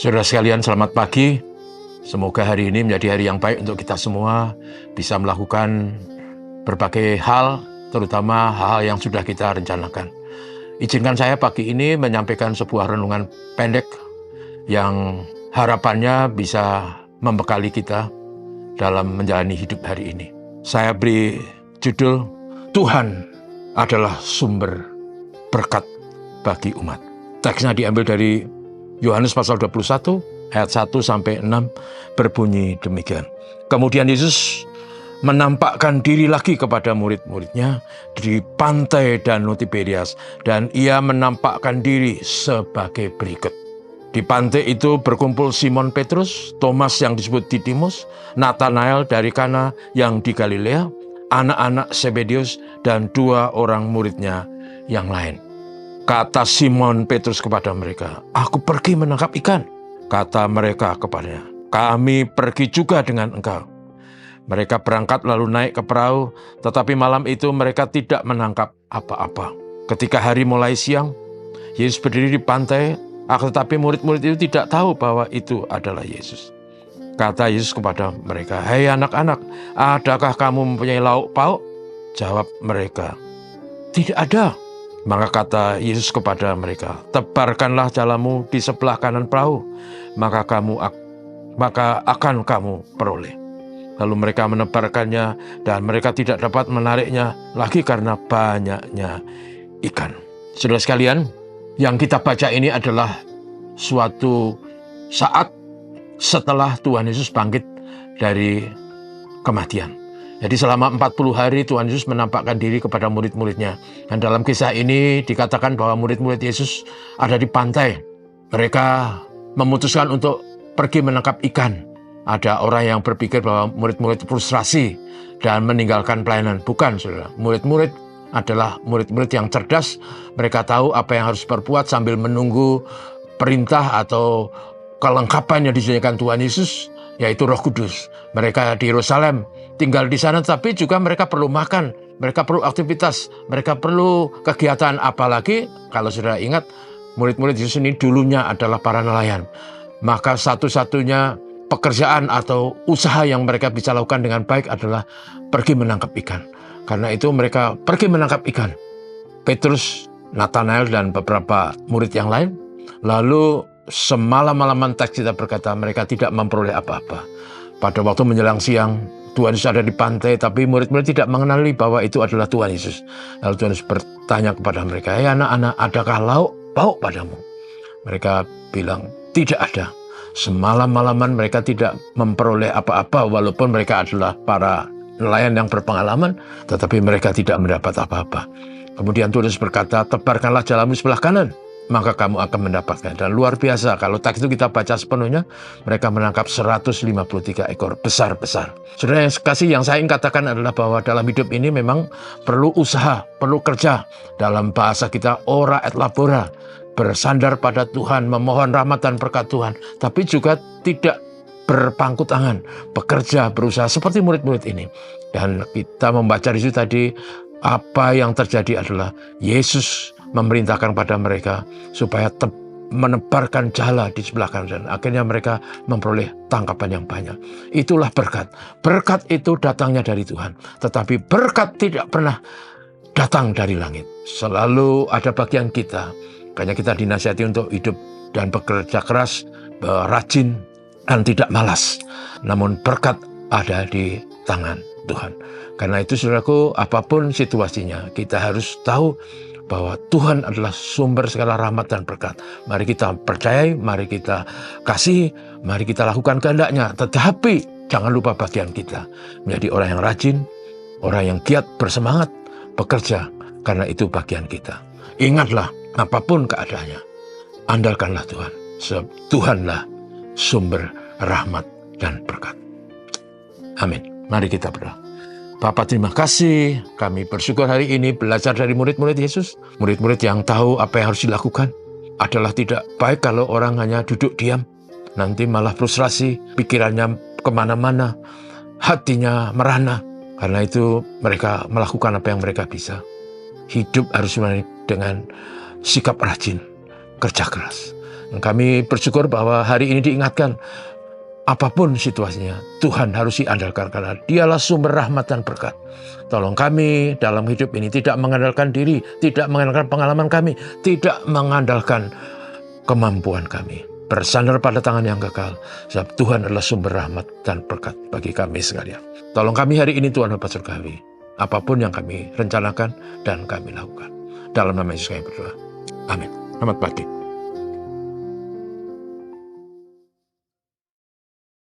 Saudara sekalian, selamat pagi. Semoga hari ini menjadi hari yang baik untuk kita semua, bisa melakukan berbagai hal, terutama hal-hal yang sudah kita rencanakan. Izinkan saya pagi ini menyampaikan sebuah renungan pendek yang harapannya bisa membekali kita dalam menjalani hidup hari ini. Saya beri judul, Tuhan adalah sumber berkat bagi umat. Teksnya diambil dari Yohanes pasal 21 ayat 1-6 berbunyi demikian. Kemudian Yesus menampakkan diri lagi kepada murid-muridnya di pantai Danau Tiberias, dan ia menampakkan diri sebagai berikut. Di pantai itu berkumpul Simon Petrus, Thomas yang disebut Didimus, Nathanael dari Kana yang di Galilea, anak-anak Zebedeus, dan 2 orang muridnya yang lain. Kata Simon Petrus kepada mereka, "Aku pergi menangkap ikan." Kata mereka kepadanya, "Kami pergi juga dengan engkau." Mereka berangkat lalu naik ke perahu, tetapi malam itu mereka tidak menangkap apa-apa. Ketika hari mulai siang, Yesus berdiri di pantai, tetapi murid-murid itu tidak tahu bahwa itu adalah Yesus. Kata Yesus kepada mereka, "Hai anak-anak, adakah kamu mempunyai lauk pauk?" Jawab mereka, "Tidak ada." Maka kata Yesus kepada mereka, "Tebarkanlah jalamu di sebelah kanan perahu, maka akan kamu peroleh." Lalu mereka menebarkannya, dan mereka tidak dapat menariknya lagi karena banyaknya ikan. Saudara sekalian, yang kita baca ini adalah suatu saat setelah Tuhan Yesus bangkit dari kematian. Jadi selama 40 hari Tuhan Yesus menampakkan diri kepada murid-muridnya. Dan dalam kisah ini dikatakan bahwa murid-murid Yesus ada di pantai. Mereka memutuskan untuk pergi menangkap ikan. Ada orang yang berpikir bahwa murid-murid frustrasi dan meninggalkan pelayanan. Bukan, saudara. Murid-murid adalah murid-murid yang cerdas. Mereka tahu apa yang harus berbuat sambil menunggu perintah atau kelengkapan yang disediakan Tuhan Yesus, yaitu Roh Kudus. Mereka di Yerusalem tinggal di sana, tapi juga mereka perlu makan, mereka perlu aktivitas, mereka perlu kegiatan. Apalagi kalau saudara ingat, murid-murid Yesus ini dulunya adalah para nelayan. Maka satu-satunya pekerjaan atau usaha yang mereka bisa lakukan dengan baik adalah pergi menangkap ikan. Karena itu mereka pergi menangkap ikan. Petrus, Nathanael, dan beberapa murid yang lain. Lalu semalam-malaman teks kita berkata mereka tidak memperoleh apa-apa. Pada waktu menjelang siang, Tuhan Yesus ada di pantai, tapi murid-murid tidak mengenali bahwa itu adalah Tuhan Yesus. Lalu Tuhan Yesus bertanya kepada mereka, "Hei anak-anak, adakah lauk pauk padamu?" Mereka bilang, "Tidak ada." Semalam-malaman mereka tidak memperoleh apa-apa, walaupun mereka adalah para nelayan yang berpengalaman, tetapi mereka tidak mendapat apa-apa. Kemudian Tuhan Yesus berkata, "Tebarkanlah jalamu sebelah kanan, maka kamu akan mendapatkan." Dan luar biasa, kalau teks itu kita baca sepenuhnya, mereka menangkap 153 ekor besar-besar. Saudara yang kasih, yang saya ingin katakan adalah bahwa dalam hidup ini memang perlu usaha, perlu kerja. Dalam bahasa kita, ora et labora, bersandar pada Tuhan, memohon rahmat dan berkat Tuhan, tapi juga tidak berpangku tangan, bekerja, berusaha seperti murid-murid ini. Dan kita membaca di situ tadi, apa yang terjadi adalah Yesus memerintahkan pada mereka supaya menebarkan jala di sebelah kanan, dan akhirnya mereka memperoleh tangkapan yang banyak. Itulah berkat. Berkat itu datangnya dari Tuhan, tetapi berkat tidak pernah datang dari langit. Selalu ada bagian kita. Makanya kita dinasihati untuk hidup dan bekerja keras, rajin, dan tidak malas. Namun berkat ada di tangan Tuhan. Karena itu saudaraku, apapun situasinya, kita harus tahu bahwa Tuhan adalah sumber segala rahmat dan berkat. Mari kita percayai, mari kita kasih, mari kita lakukan kehendaknya. Tetapi jangan lupa bagian kita, menjadi orang yang rajin, orang yang giat, bersemangat, bekerja. Karena itu bagian kita. Ingatlah, apapun keadaannya, andalkanlah Tuhan. Sebab Tuhanlah sumber rahmat dan berkat. Amin. Mari kita berdoa. Bapa, terima kasih. Kami bersyukur hari ini belajar dari murid-murid Yesus. Murid-murid yang tahu apa yang harus dilakukan. Adalah tidak baik kalau orang hanya duduk diam. Nanti malah frustrasi, pikirannya kemana-mana, hatinya merana. Karena itu mereka melakukan apa yang mereka bisa. Hidup harus dengan sikap rajin. kerja keras. Dan kami bersyukur bahwa hari ini diingatkan, apapun situasinya, Tuhan harus diandalkan karena Dialah sumber rahmat dan berkat. Tolong kami dalam hidup ini tidak mengandalkan diri, tidak mengandalkan pengalaman kami, tidak mengandalkan kemampuan kami. Bersandar pada tangan yang kekal, sebab Tuhan adalah sumber rahmat dan berkat bagi kami sekalian. Tolong kami hari ini Tuhan Bapa Surgawi, apapun yang kami rencanakan dan kami lakukan. Dalam nama Yesus kami berdoa. Amin. Selamat pagi.